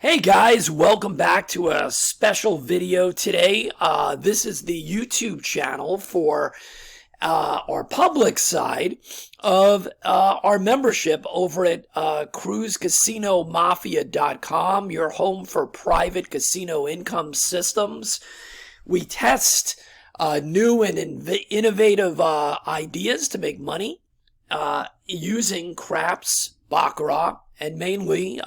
Hey guys, welcome back to a special video today. This is the YouTube channel for our public side of our membership over at cruisecasinomafia.com, your home for private casino income systems. We test new and innovative ideas to make money using craps, baccarat, and mainly,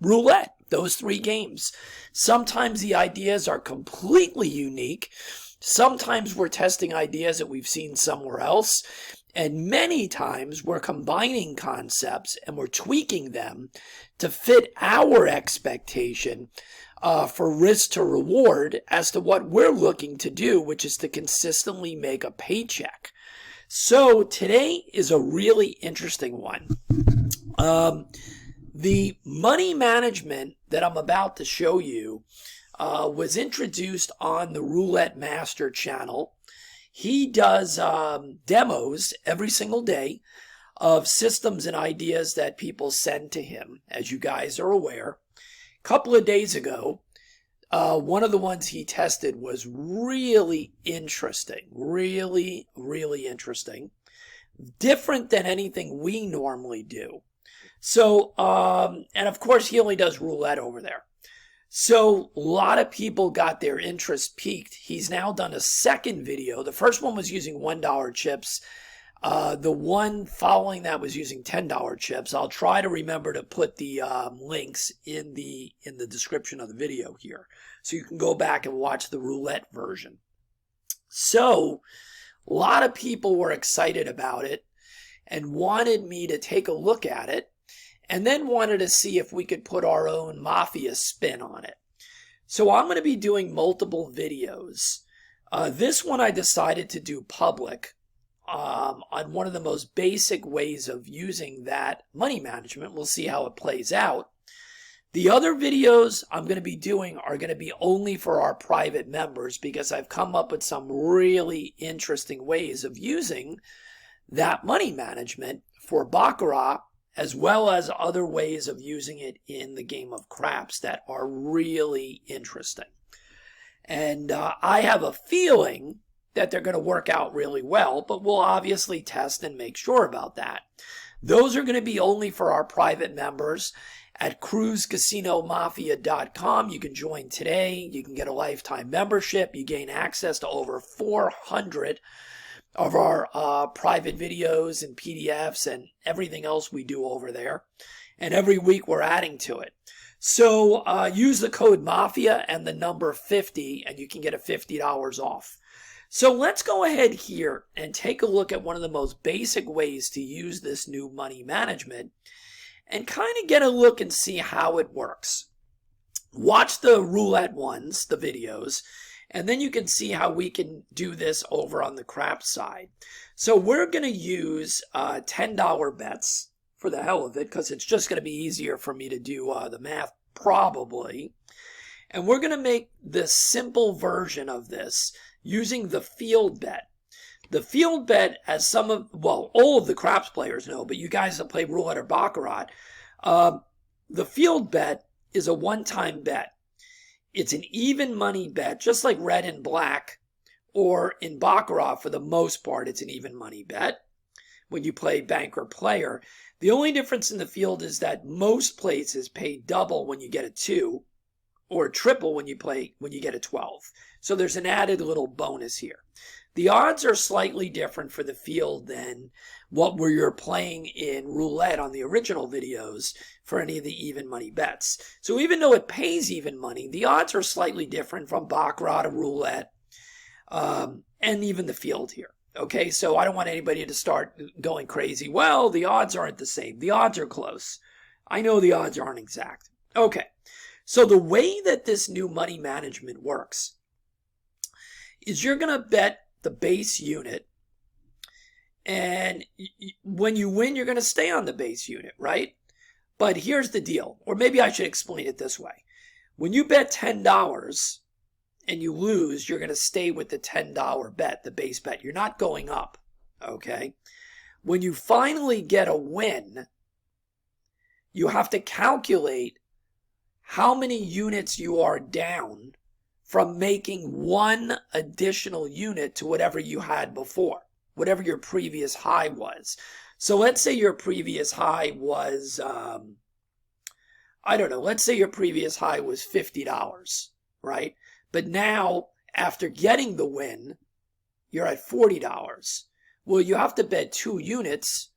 roulette. Those three games. Sometimes the ideas are completely unique. Sometimes we're testing ideas that we've seen somewhere else. And many times we're combining concepts and we're tweaking them to fit our expectation for risk to reward as to what we're looking to do, which is to consistently make a paycheck. So today is a really interesting one. The money management that I'm about to show you was introduced on the Roulette Master channel. He does demos every single day of systems and ideas that people send to him, as you guys are aware. A couple of days ago, one of the ones he tested was really interesting, really interesting, different than anything we normally do. So, and of course, he only does roulette over there. So a lot of people got their interest piqued. He's now done a second video. The first one was using $1 chips. The one following that was using $10 chips. I'll try to remember to put the links in the description of the video here, so you can go back and watch the roulette version. So a lot of people were excited about it and wanted me to take a look at it, and then wanted to see if we could put our own mafia spin on it. So I'm going to be doing multiple videos. This one I decided to do public on one of the most basic ways of using that money management. We'll see how it plays out. The other videos I'm going to be doing are going to be only for our private members, because I've come up with some really interesting ways of using that money management for baccarat, as well as other ways of using it in the game of craps that are really interesting. And I have a feeling that they're going to work out really well, but we'll obviously test and make sure about that. Those are going to be only for our private members at cruisecasinomafia.com. You can join today. You can get a lifetime membership. You gain access to over 400 of our private videos and PDFs and everything else we do over there. And every week we're adding to it. So use the code MAFIA and the number 50 and you can get a $50 off. So let's go ahead here and take a look at one of the most basic ways to use this new money management and kind of get a look and see how it works. Watch the roulette ones, the videos, and then you can see how we can do this over on the crap side. So we're going to use $10 bets for the hell of it, because it's just going to be easier for me to do the math probably. And we're going to make the simple version of this using the field bet. The field bet, as all of the craps players know, but you guys that play roulette or baccarat, the field bet is a one-time bet. It's an even money bet, just like red and black, or in baccarat for the most part, it's an even money bet when you play banker player. The only difference in the field is that most places pay double when you get a 2, or triple when you get a 12. So there's an added little bonus here. The odds are slightly different for the field than what you're playing in roulette on the original videos for any of the even money bets. So even though it pays even money, the odds are slightly different from baccarat to roulette, and even the field here. Okay, so I don't want anybody to start going crazy. Well, the odds aren't the same. The odds are close. I know the odds aren't exact. Okay, so the way that this new money management works is you're going to bet the base unit, and when you win, you're going to stay on the base unit, right? But here's the deal, or maybe I should explain it this way. When you bet $10 and you lose, you're going to stay with the $10 bet, the base bet. You're not going up, okay? When you finally get a win, you have to calculate how many units you are down from making one additional unit to whatever you had before, whatever your previous high was. So let's say your previous high was, I don't know, let's say your previous high was $50, right? But now, after getting the win, you're at $40. Well, you have to bet 2 units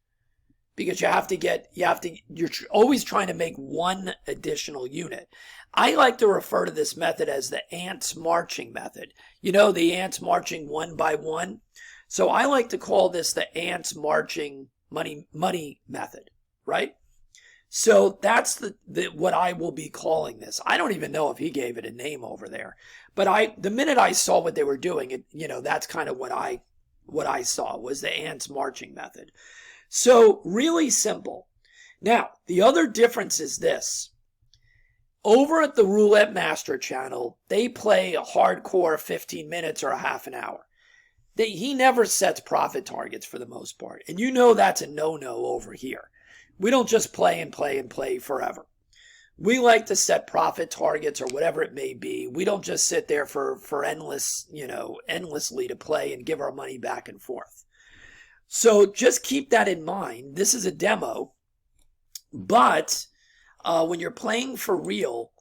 because you're always trying to make one additional unit. I like to refer to this method as the ants marching method. You know, the ants marching one by one. So I like to call this the ants marching money method, right? So that's what I will be calling this. I don't even know if he gave it a name over there, but the minute I saw what they were doing, that's kind of what I saw was the ants marching method. So really simple. Now, the other difference is this. Over at the Roulette Master channel, they play a hardcore 15 minutes or a half an hour. He never sets profit targets for the most part. And you know that's a no-no over here. We don't just play and play and play forever. We like to set profit targets or whatever it may be. We don't just sit there for endlessly to play and give our money back and forth. So just keep that in mind. This is a demo, but when you're playing for real,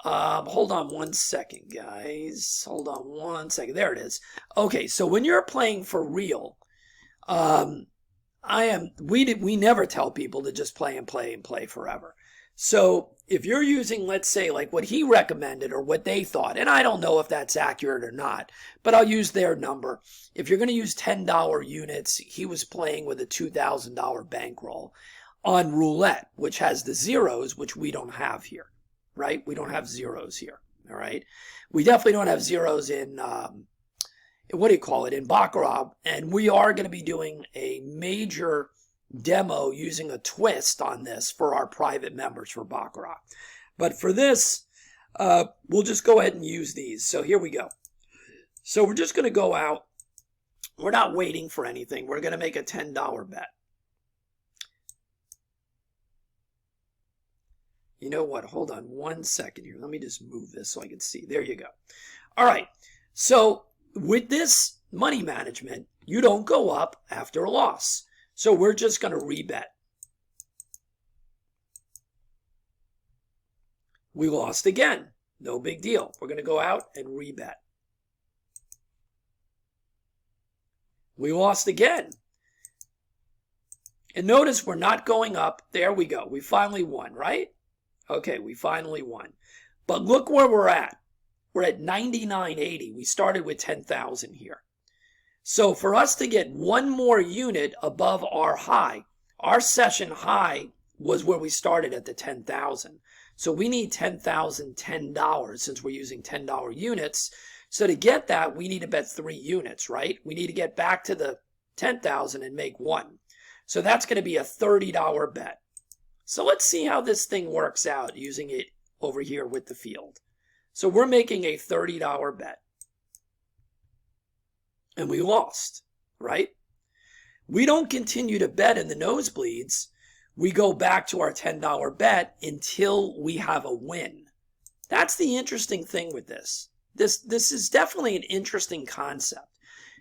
hold on one second, guys. Hold on one second. There it is. Okay, so when you're playing for real, we never tell people to just play and play and play forever. So if you're using, let's say, like what he recommended or what they thought, and I don't know if that's accurate or not, but I'll use their number. If you're going to use $10 units, he was playing with a $2,000 bankroll on roulette, which has the zeros, which we don't have here, right? We don't have zeros here, all right? We definitely don't have zeros in, in Baccarat, and we are going to be doing a major demo using a twist on this for our private members for Baccarat. But for this, we'll just go ahead and use these. So here we go. So we're just going to go out. We're not waiting for anything. We're going to make a $10 bet. You know what? Hold on one second here. Let me just move this so I can see. There you go. All right. So with this money management, you don't go up after a loss. So we're just going to rebet. We lost again. No big deal. We're going to go out and rebet. We lost again. And notice we're not going up. There we go. We finally won, right? Okay, we finally won. But look where we're at. We're at 99.80. We started with 10,000 here. So for us to get one more unit above our high, our session high was where we started at the 10,000. So we need $10,010 since we're using $10 units. So to get that, we need to bet 3 units, right? We need to get back to the 10,000 and make 1. So that's going to be a $30 bet. So let's see how this thing works out using it over here with the field. So we're making a $30 bet. And we lost, right? We don't continue to bet in the nosebleeds. We go back to our $10 bet until we have a win. That's the interesting thing with this. This is definitely an interesting concept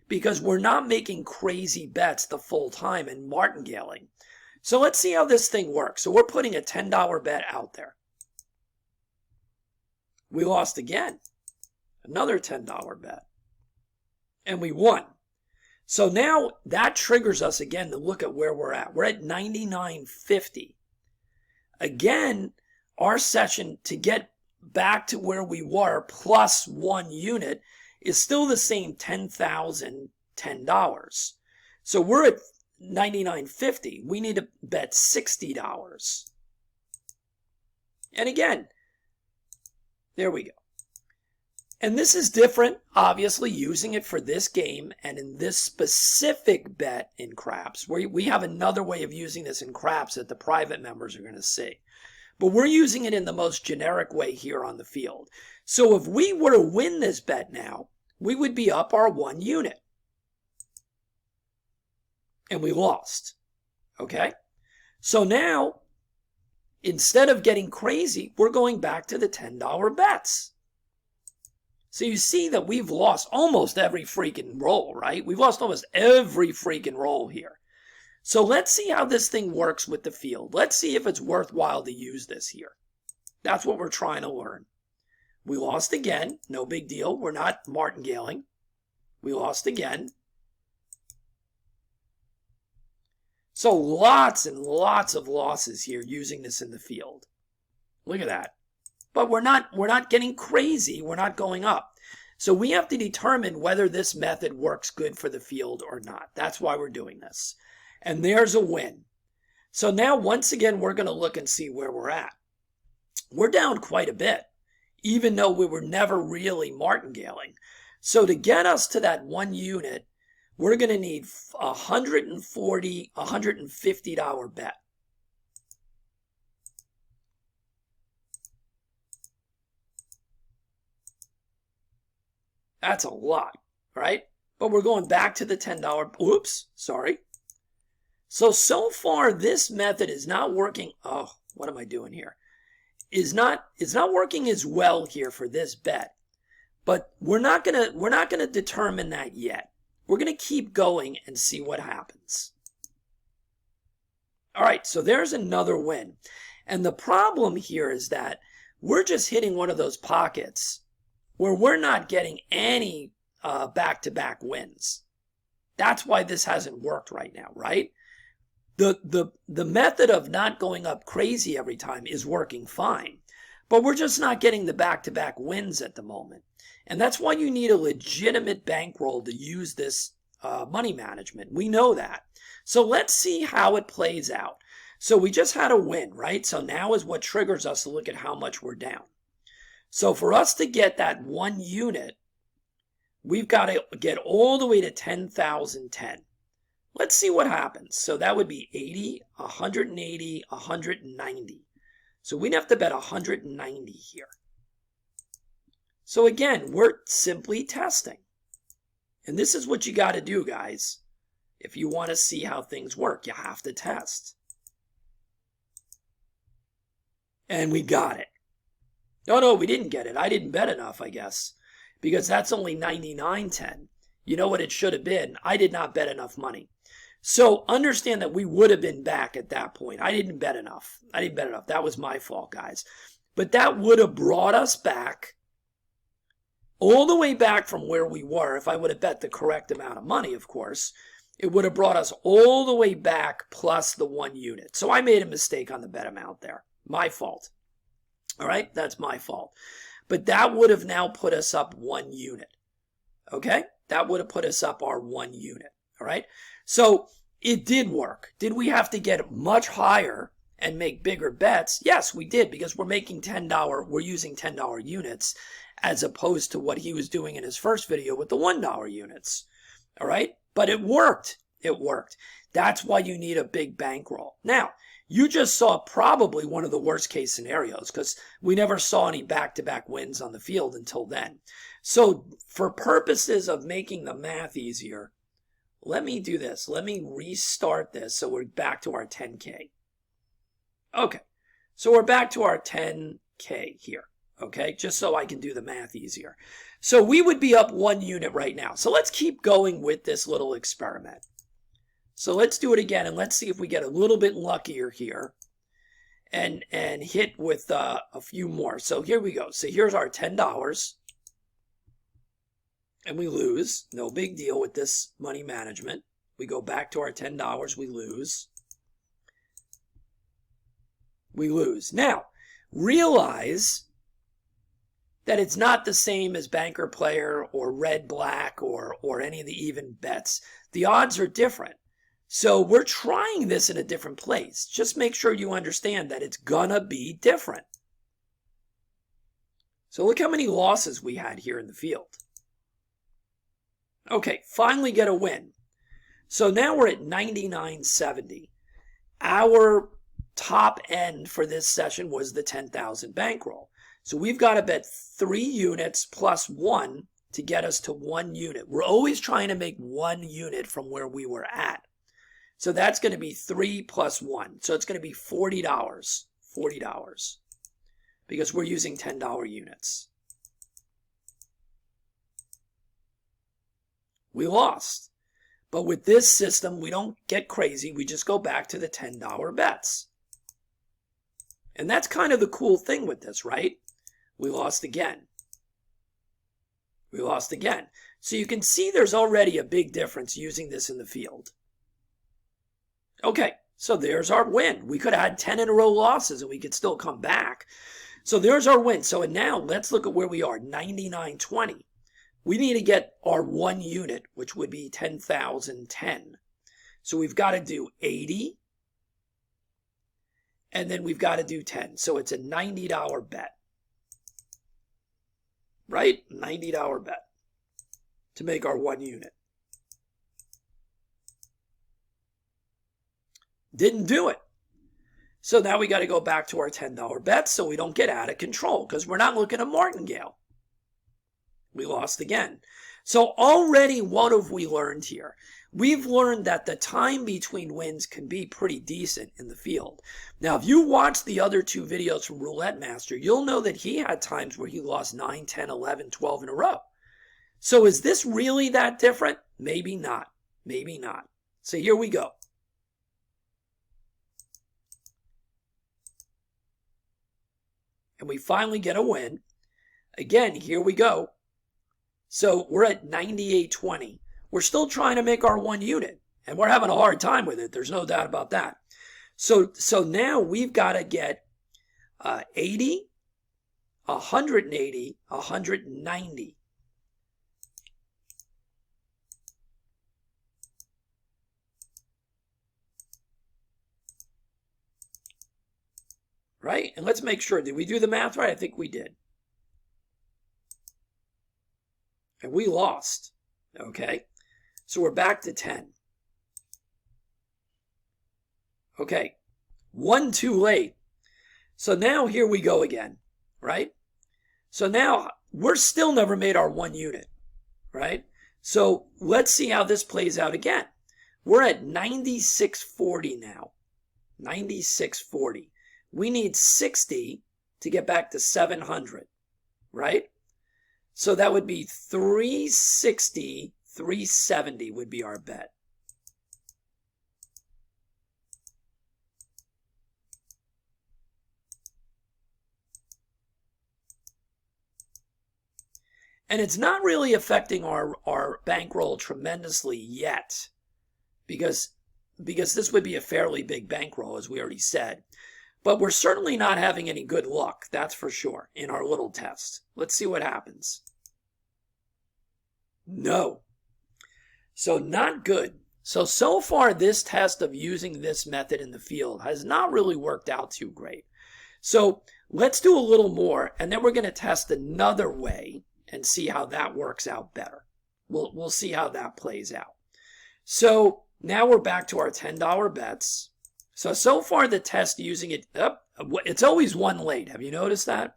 because we're not making crazy bets the full time and martingaling. So let's see how this thing works. So we're putting a $10 bet out there. We lost again. Another $10 bet. And we won. So now that triggers us again to look at where we're at. We're at 99.50. Again, our session to get back to where we were plus 1 unit is still the same $10,010. So we're at 99.50. We need to bet $60. And again, there we go. And this is different, obviously, using it for this game and in this specific bet in craps. We have another way of using this in craps that the private members are going to see. But we're using it in the most generic way here on the field. So if we were to win this bet now, we would be up our 1 unit. And we lost. Okay? So now, instead of getting crazy, we're going back to the $10 bets. So you see that we've lost almost every freaking roll, right? We've lost almost every freaking roll here. So let's see how this thing works with the field. Let's see if it's worthwhile to use this here. That's what we're trying to learn. We lost again. No big deal. We're not martingaling. We lost again. So lots and lots of losses here using this in the field. Look at that. But we're not getting crazy. We're not going up. So we have to determine whether this method works good for the field or not. That's why we're doing this. And there's a win. So now once again, we're going to look and see where we're at. We're down quite a bit, even though we were never really martingaling. So to get us to that 1 unit, we're going to need $140, $150 bet. That's a lot, right? But we're going back to the $10. Oops, sorry. So far, this method is not working. Oh, what am I doing here? It's not working as well here for this bet. But we're not gonna determine that yet. We're gonna keep going and see what happens. All right, so there's another win. And the problem here is that we're just hitting one of those pockets where we're not getting any back-to-back wins. That's why this hasn't worked right now, right? The method of not going up crazy every time is working fine, but we're just not getting the back-to-back wins at the moment. And that's why you need a legitimate bankroll to use this money management. We know that. So let's see how it plays out. So we just had a win, right? So now is what triggers us to look at how much we're down. So for us to get that 1 unit, we've got to get all the way to 10,010. Let's see what happens. So that would be 80, 180, 190. So we'd have to bet 190 here. So again, we're simply testing. And this is what you got to do, guys. If you want to see how things work, you have to test. And we got it. No, we didn't get it. I didn't bet enough, I guess, because that's only 99.10. You know what it should have been? I did not bet enough money. So understand that we would have been back at that point. I didn't bet enough. That was my fault, guys. But that would have brought us back all the way back from where we were. If I would have bet the correct amount of money, of course, it would have brought us all the way back plus the 1 unit. So I made a mistake on the bet amount there. My fault. All right, that's my fault. But that would have now put us up 1 unit. Okay, that would have put us up our 1 unit. All right, so it did work. Did we have to get much higher and make bigger bets? Yes, we did, because we're making $10. We're using $10 units as opposed to what he was doing in his first video with the $1 units. All right, but it worked. It worked. That's why you need a big bankroll. Now, you just saw probably one of the worst case scenarios, because we never saw any back-to-back wins on the field until then. So for purposes of making the math easier, let me do this. Let me restart this so we're back to our 10K. Okay, so we're back to our 10K here, okay, just so I can do the math easier. So we would be up 1 unit right now. So let's keep going with this little experiment. So let's do it again, and let's see if we get a little bit luckier here and hit with a few more. So here we go. So here's our $10. And we lose. No big deal with this money management. We go back to our $10. We lose. We lose. Now, realize that it's not the same as banker player or red black or any of the even bets. The odds are different. So we're trying this in a different place. Just make sure you understand that it's gonna be different. So look how many losses we had here in the field. Okay, finally get a win. So now we're at 99.70. Our top end for this session was the 10,000 bankroll. So we've got to bet 3 units plus 1 to get us to 1 unit. We're always trying to make 1 unit from where we were at. So that's going to be 3 plus 1. So it's going to be $40. $40 because we're using $10 units. We lost. But with this system, we don't get crazy. We just go back to the $10 bets. And that's kind of the cool thing with this, right? We lost again. We lost again. So you can see there's already a big difference using this in the field. Okay, so there's our win. We could have had 10 in a row losses and we could still come back. So there's our win. So now let's look at where we are, 99.20. We need to get our 1 unit, which would be 10,010. So we've got to do 80, and then we've got to do 10. So it's a $90 bet. Right? $90 bet to make our 1 unit. Didn't do it. So now we got to go back to our $10 bets so we don't get out of control because we're not looking at martingale. We lost again. So already what have we learned here? We've learned that the time between wins can be pretty decent in the field. Now, if you watch the other 2 videos from Roulette Master, you'll know that he had times where he lost 9, 10, 11, 12 in a row. So is this really that different? Maybe not. Maybe not. So here we go. And we finally get a win. Again, here we go. So we're at 98.20. We're still trying to make our 1 unit, and we're having a hard time with it. There's no doubt about that. So now we've got to get 80, 180, 190. Right? And let's make sure. Did we do the math right? I think we did. And we lost. Okay? So we're back to 10. Okay. 1 too late. So now here we go again. Right? So now we're still never made our 1 unit. Right? So let's see how this plays out again. We're at 96.40 now. 96.40. We need 60 to get back to 700. Right? So that would be 360, 370 would be our bet. And it's not really affecting our bankroll tremendously yet because this would be a fairly big bankroll, as we already said. But we're certainly not having any good luck, that's for sure, in our little test. Let's see what happens. No. So not good. So far this test of using this method in the field has not really worked out too great. So let's do a little more, and then we're going to test another way and see how that works out better. We'll see how that plays out. So now we're back to our $10 bets. So far the test using it, it's always 1 late. Have you noticed that?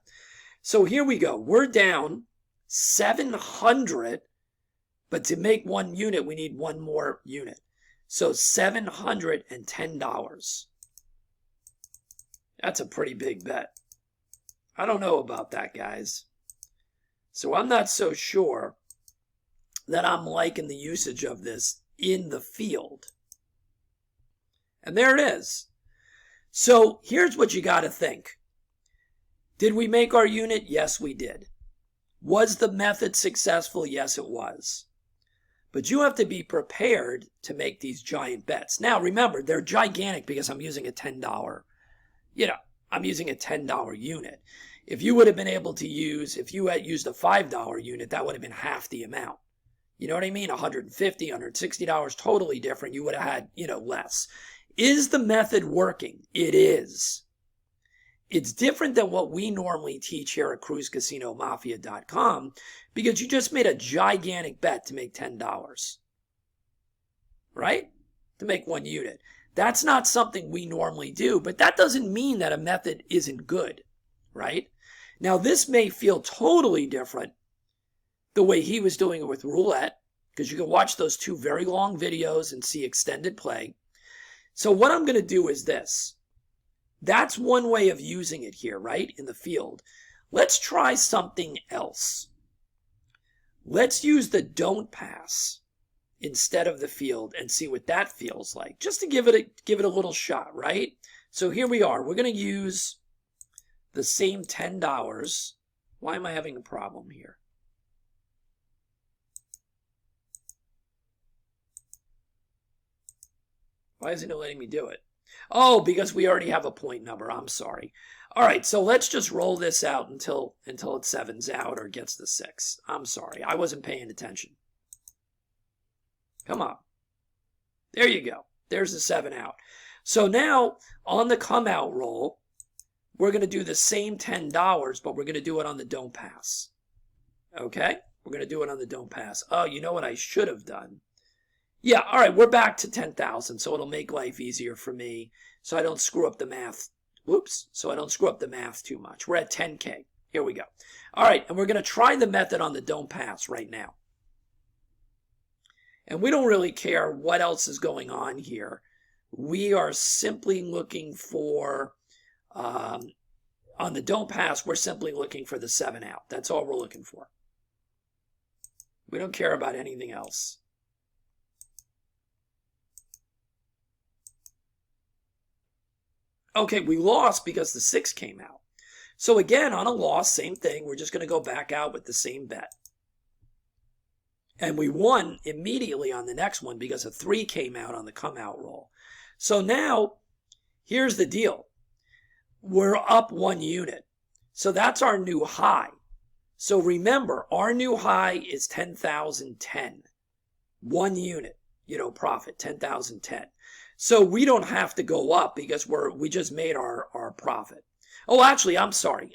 So here we go. We're down 700, but to make 1 unit, we need 1 more unit. So $710. That's a pretty big bet. I don't know about that, guys. So I'm not so sure that I'm liking the usage of this in the field. And there it is. So here's what you got to think. Did we make our unit? Yes, we did. Was the method successful? Yes, it was. But you have to be prepared to make these giant bets. Now, remember, they're gigantic because I'm using a $10, I'm using a $10 unit. If you would have been able to if you had used a $5 unit, that would have been half the amount. You know what I mean? $150, $160, totally different. You would have had, less. Is the method working? It is. It's different than what we normally teach here at CruzCasinoMafia.com because you just made a gigantic bet to make $10. Right? To make 1 unit. That's not something we normally do, but that doesn't mean that a method isn't good. Right? Now, this may feel totally different the way he was doing it with roulette because you can watch those 2 very long videos and see extended play. So what I'm going to do is this. That's one way of using it here, right, in the field. Let's try something else. Let's use the don't pass instead of the field and see what that feels like, just to give it a little shot, right? So here we are. We're going to use the same $10. Why am I having a problem here? Why isn't it letting me do it? Oh, because we already have a point number. I'm sorry. All right, so let's just roll this out until it sevens out or gets the 6. I'm sorry. I wasn't paying attention. Come on. There you go. There's the 7 out. So now on the come out roll, we're going to do the same $10, but we're going to do it on the don't pass. Okay? We're going to do it on the don't pass. Oh, you know what I should have done? Yeah, all right, we're back to 10,000, so it'll make life easier for me so I don't screw up the math. Whoops, so I don't screw up the math too much. We're at 10K. Here we go. All right, and we're going to try the method on the don't pass right now. And we don't really care what else is going on here. We are simply looking for, on the don't pass, we're simply looking for the 7 out. That's all we're looking for. We don't care about anything else. Okay, we lost because the 6 came out. So again, on a loss, same thing. We're just going to go back out with the same bet. And we won immediately on the next one because a 3 came out on the come out roll. So now, here's the deal. We're up 1 unit. So that's our new high. So remember, our new high is 10,010. 1 unit, profit, 10,010. So we don't have to go up because we just made our profit. Oh, actually, I'm sorry,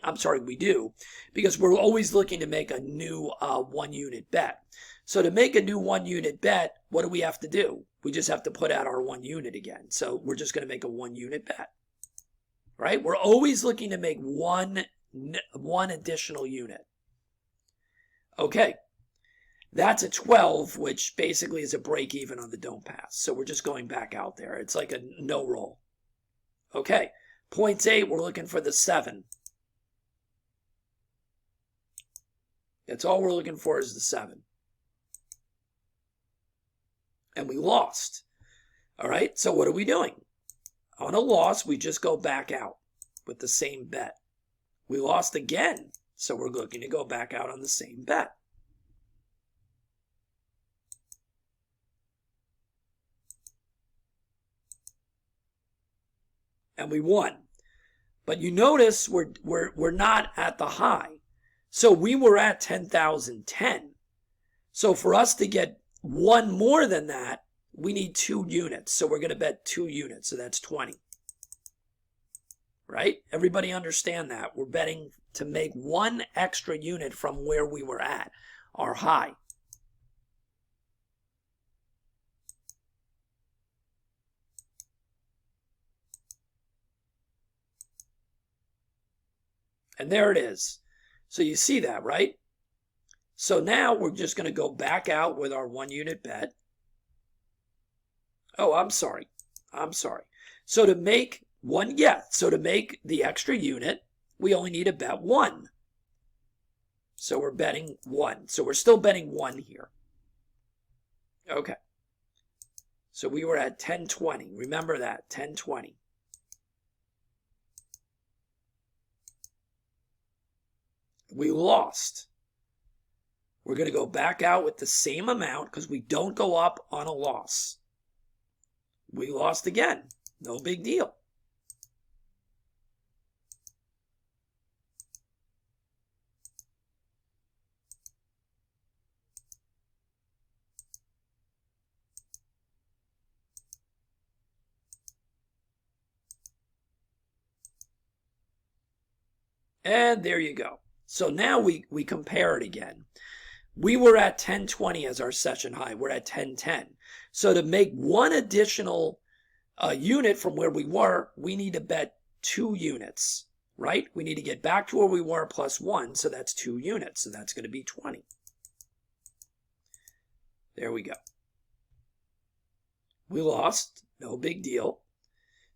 we do, because we're always looking to make a new 1 unit bet. So to make a new 1 unit bet, what do we have to do? We just have to put out our 1 unit again. So we're just going to make a 1 unit bet, right? We're always looking to make one additional unit. Okay. That's a 12, which basically is a break even on the don't pass. So we're just going back out there. It's like a no roll. Okay. 0.8, we're looking for the 7. That's all we're looking for is the 7. And we lost. All right. So what are we doing? On a loss, we just go back out with the same bet. We lost again. So we're looking to go back out on the same bet. And we won. But you notice we're not at the high. So we were at 10,010. So for us to get 1 more than that, we need 2 units. So we're going to bet 2 units. So that's 20. Right? Everybody understand that? We're betting to make 1 extra unit from where we were at, our high. And there it is. So you see that, right? So now we're just going to go back out with our 1 unit bet. Oh, I'm sorry. So to make so to make the extra unit, we only need to bet 1. So we're betting 1. So we're still betting 1 here. Okay. So we were at 1020. Remember that, 1020. We lost. We're going to go back out with the same amount because we don't go up on a loss. We lost again. No big deal. And there you go. So now we compare it again. We were at 1020 as our session high. We're at 1010. So to make 1 additional unit from where we were, we need to bet 2 units, right? We need to get back to where we were plus 1, so that's 2 units. So that's going to be 20. There we go. We lost. No big deal.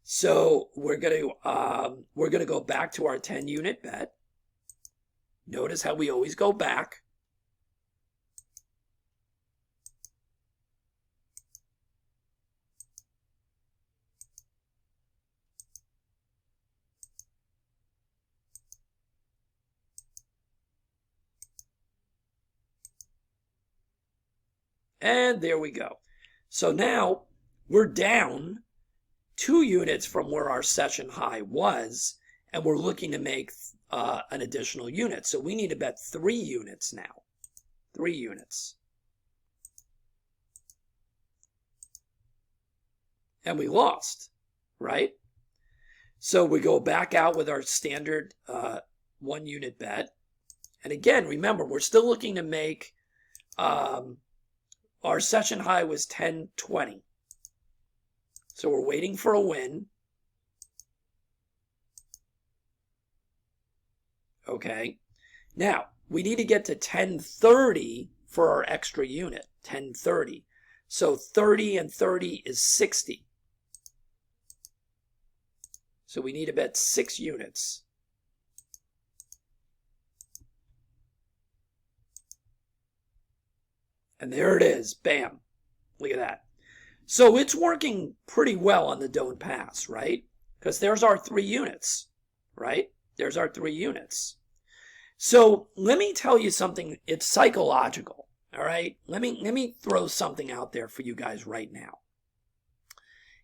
So we're gonna go back to our 10 unit bet. Notice how we always go back. And there we go. So now we're down 2 units from where our session high was, and we're looking to make an additional unit. So we need to bet 3 units now. 3 units. And we lost, right? So we go back out with our standard 1 unit bet. And again, remember, we're still looking to make, our session high was 10.20. So we're waiting for a win. Okay. Now, we need to get to 10.30 for our extra unit. 10.30. So 30 and 30 is 60. So we need to bet 6 units. And there it is. Bam. Look at that. So it's working pretty well on the don't pass, right? Because there's our 3 units, right? There's our 3 units. So let me tell you something. It's psychological, all right? Let me throw something out there for you guys right now.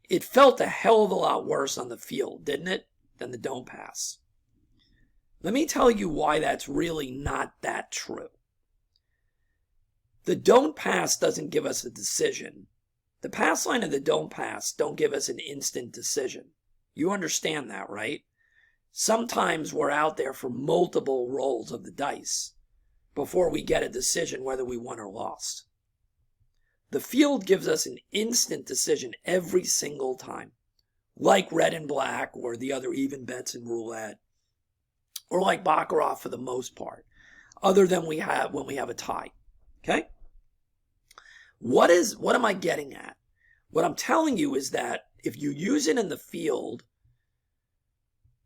It felt a hell of a lot worse on the field, didn't it, than the don't pass. Let me tell you why that's really not that true. The don't pass doesn't give us a decision. The pass line and the don't pass don't give us an instant decision. You understand that, right? Sometimes we're out there for multiple rolls of the dice before we get a decision whether we won or lost. The field gives us an instant decision every single time, like red and black or the other even bets in roulette, or like baccarat for the most part, other than we have when we have a tie. Okay? What am I getting at? What I'm telling you is that if you use it in the field,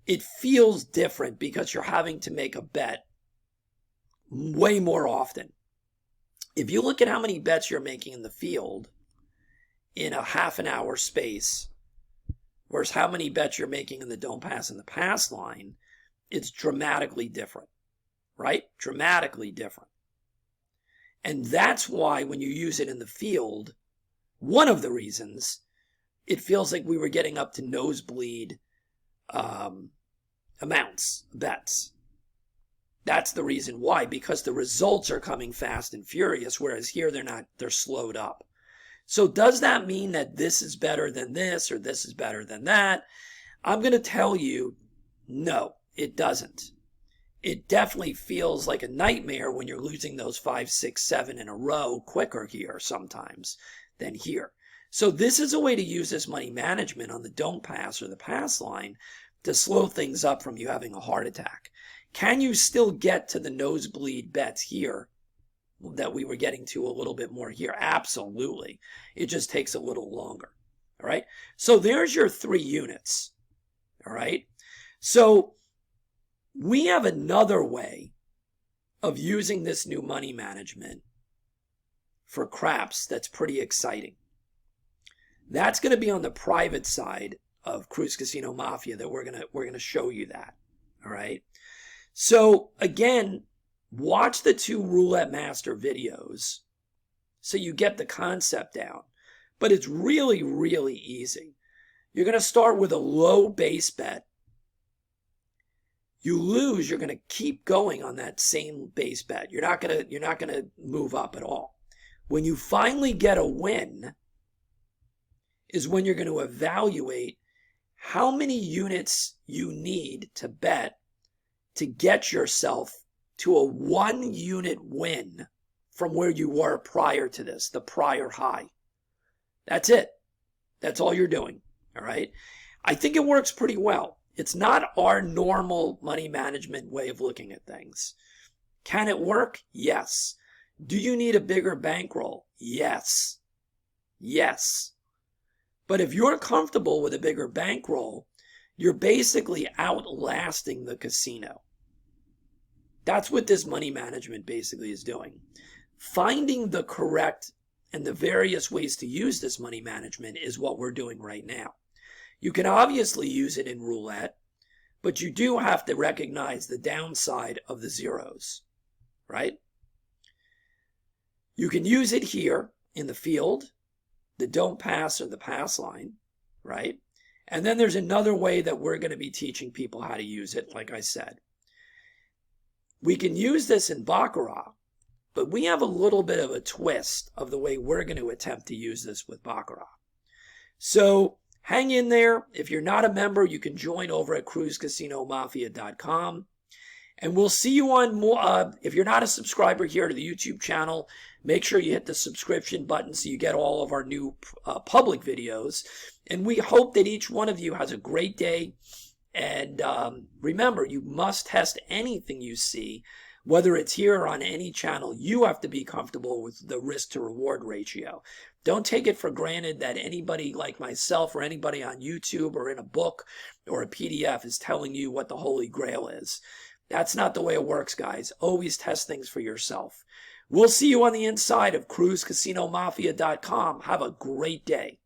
it feels different because you're having to make a bet way more often. If you look at how many bets you're making in the field in a half an hour space versus how many bets you're making in the don't pass and the pass line, it's dramatically different, right? Dramatically different. And that's why when you use it in the field, one of the reasons, it feels like we were getting up to nosebleed amounts, bets. That's the reason why, because the results are coming fast and furious, whereas here they're not, they're slowed up. So does that mean that this is better than this or this is better than that? I'm going to tell you, no, it doesn't. It definitely feels like a nightmare when you're losing those 5, 6, 7 in a row quicker here sometimes than here. So this is a way to use this money management on the don't pass or the pass line to slow things up from you having a heart attack. Can you still get to the nosebleed bets here that we were getting to a little bit more here? Absolutely. It just takes a little longer. All right. So there's your 3 units. All right. So we have another way of using this new money management for craps that's pretty exciting. That's going to be on the private side of Cruise Casino Mafia that we're going to show you that. All right. So again, watch the 2 Roulette Master videos so you get the concept down. But it's really, really easy. You're going to start with a low base bet. You lose, you're going to keep going on that same base bet. You're not going to move up at all. When you finally get a win is when you're going to evaluate how many units you need to bet to get yourself to a 1 unit win from where you were prior to this, the prior high. That's it. That's all you're doing. All right. I think it works pretty well. It's not our normal money management way of looking at things. Can it work? Yes. Do you need a bigger bankroll? Yes. Yes. But if you're comfortable with a bigger bankroll, you're basically outlasting the casino. That's what this money management basically is doing. Finding the correct and the various ways to use this money management is what we're doing right now. You can obviously use it in roulette, but you do have to recognize the downside of the zeros, right? You can use it here in the field, the don't pass or the pass line, right? And then there's another way that we're going to be teaching people how to use it, like I said. We can use this in Baccarat, but we have a little bit of a twist of the way we're going to attempt to use this with Baccarat. So hang in there. If you're not a member, you can join over at cruisecasinomafia.com. And we'll see you on more. If you're not a subscriber here to the YouTube channel, make sure you hit the subscription button so you get all of our new public videos. And we hope that each one of you has a great day. And remember, you must test anything you see, whether it's here or on any channel. You have to be comfortable with the risk to reward ratio. Don't take it for granted that anybody like myself or anybody on YouTube or in a book or a PDF is telling you what the Holy Grail is. That's not the way it works, guys. Always test things for yourself. We'll see you on the inside of cruisecasinomafia.com. Have a great day.